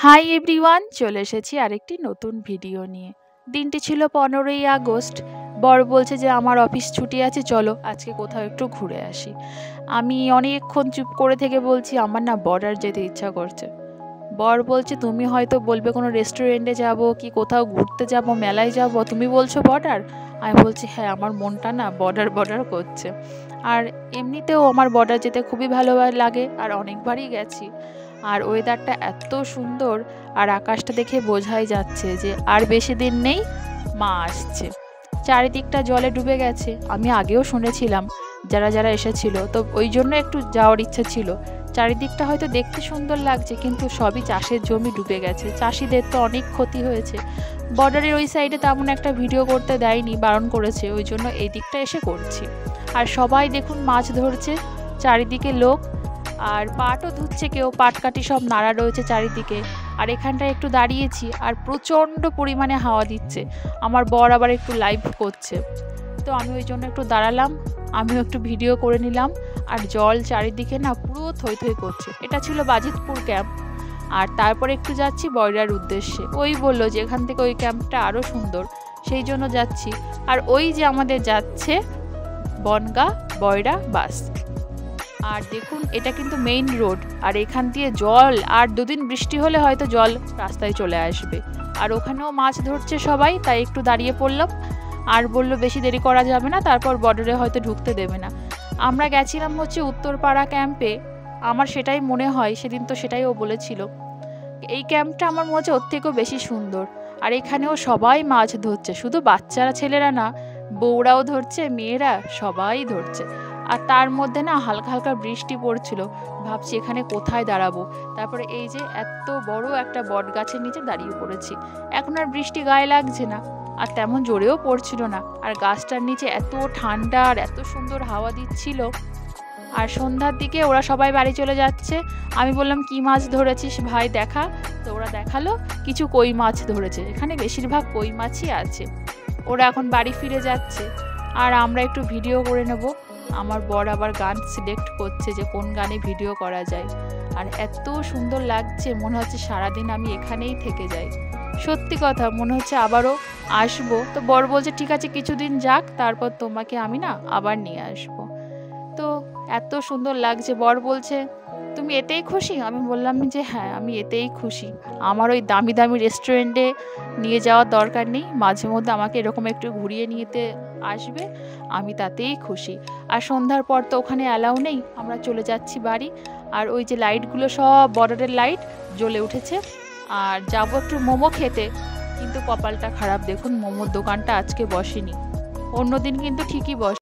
Hi everyone, চলে এসেছি আরেকটি নতুন ভিডিও নিয়ে। দিনটি ছিল 15ই আগস্ট। বর বলছে যে আমার অফিস ছুটি আছে, চলো আজকে কোথাও একটু ঘুরে আসি। আমি অনেকক্ষণ চুপ করে থেকে বলছি আমার না বর্ডার যেতে ইচ্ছা করছে। বর বলছে তুমি হয়তো বলবে কোনো রেস্টুরেন্টে যাব কি কোথাও ঘুরতে যাব, মেলায় যাব, তুমি বলছো বর্ডার। আমি বলছি হ্যাঁ, আমার মনটা না বর্ডার বর্ডার করছে। আর এমনিতেও আমার বর্ডার যেতে খুবই ভালো লাগে, আর অনেকবারই গেছি। আর ওয়েদারটা এত সুন্দর, আর আকাশটা দেখে বোঝাই যাচ্ছে যে আর বেশি দিন নেই, মা আসছে। চারিদিকটা জলে ডুবে গেছে, আমি আগেও শুনেছিলাম যারা যারা এসেছিল, তো ওই জন্য একটু যাওয়ার ইচ্ছা ছিল। চারিদিকটা হয়তো দেখতে সুন্দর লাগছে, কিন্তু সবই চাষের জমি ডুবে গেছে, চাষিদের তো অনেক ক্ষতি হয়েছে। বর্ডারের ওই সাইডে তেমন একটা ভিডিও করতে দেয়নি, বারণ করেছে, ওই জন্য এই দিকটা এসে করছি। আর সবাই দেখুন মাছ ধরছে, চারিদিকে লোক, আর পাটও ধুচ্ছে কেউ, পাটকাঠি সব নাড়া রয়েছে চারিদিকে। আর এখানটায় একটু দাঁড়িয়েছি, আর প্রচণ্ড পরিমাণে হাওয়া দিচ্ছে। আমার বর আবার একটু লাইভ করছে, তো আমি ওই জন্য একটু দাঁড়ালাম, আমিও একটু ভিডিও করে নিলাম। আর জল চারিদিকে না পুরো থই থই করছে। এটা ছিল বাজিতপুর ক্যাম্প। আর তারপরে একটু যাচ্ছি বয়রার উদ্দেশ্যে। ওই বললো যে এখান থেকে ওই ক্যাম্পটা আরও সুন্দর, সেই জন্য যাচ্ছি। আর ওই যে আমাদের যাচ্ছে বনগাঁ বয়রা বাস। আর দেখুন এটা কিন্তু মেইন রোড, আর এখান দিয়ে জল, আর দুদিন বৃষ্টি হলে হয়তো জল রাস্তায় চলে আসবে। আর ওখানেও মাছ ধরছে সবাই, তাই একটু দাঁড়িয়ে পড়লাম। আর বললো বেশি দেরি করা যাবে না, তারপর বর্ডারে হয়তো ঢুকতে দেবে না। আমরা গেছিলাম হচ্ছে উত্তরপাড়া ক্যাম্পে, আমার সেটাই মনে হয়, সেদিন তো সেটাই ও বলেছিল। এই ক্যাম্পটা আমার মনে হচ্ছে ওর থেকেও বেশি সুন্দর। আর এখানেও সবাই মাছ ধরছে, শুধু বাচ্চারা ছেলেরা না, বউরাও ধরছে, মেয়েরা সবাই ধরছে। আর তার মধ্যে না হালকা হালকা বৃষ্টি পড়ছিল, ভাবছি এখানে কোথায় দাঁড়াবো। তারপরে এই যে এত বড় একটা বট গাছের নিচে দাঁড়িয়ে পড়েছি। এখন আর বৃষ্টি গায়ে লাগছে না, আর তেমন জোরেও পড়ছিল না। আর গাছটার নিচে এত ঠান্ডা আর এত সুন্দর হাওয়া দিচ্ছিল। আর সন্ধ্যার দিকে ওরা সবাই বাড়ি চলে যাচ্ছে। আমি বললাম কি মাছ ধরেছিস ভাই দেখা, তো ওরা দেখালো কিছু কই মাছ ধরেছে, এখানে বেশিরভাগ কই মাছই আছে। ওরা এখন বাড়ি ফিরে যাচ্ছে, আর আমরা একটু ভিডিও করে নেব। আমার বর আবার গান সিলেক্ট করছে যে কোন গানে ভিডিও করা যায়। আর এত সুন্দর লাগছে, মনে হচ্ছে সারাদিন আমি এখানেই থেকে যাই। সত্যি কথা, মনে হচ্ছে আবারও আসবো। তো বর বলছে ঠিক আছে কিছুদিন যাক, তারপর তোমাকে আমি না আবার নিয়ে আসবো। তো এত সুন্দর লাগছে। বর বলছে তুমি এতেই খুশি? আমি বললাম যে হ্যাঁ, আমি এতেই খুশি। আমার ওই দামি দামি রেস্টুরেন্টে নিয়ে যাওয়ার দরকার নেই, মাঝে মধ্যে আমাকে এরকম একটু ঘুরিয়ে নিতে আসবে, আমি তাতেই খুশি। আর সন্ধ্যার পর তো ওখানে অ্যালাউ নেই, আমরা চলে যাচ্ছি বাড়ি। আর ওই যে লাইটগুলো সব বর্ডারের লাইট জ্বলে উঠেছে। আর যাবো একটু মোমো খেতে, কিন্তু কপালটা খারাপ, দেখুন মোমোর দোকানটা আজকে বসেনি, অন্যদিন কিন্তু ঠিকই বসে।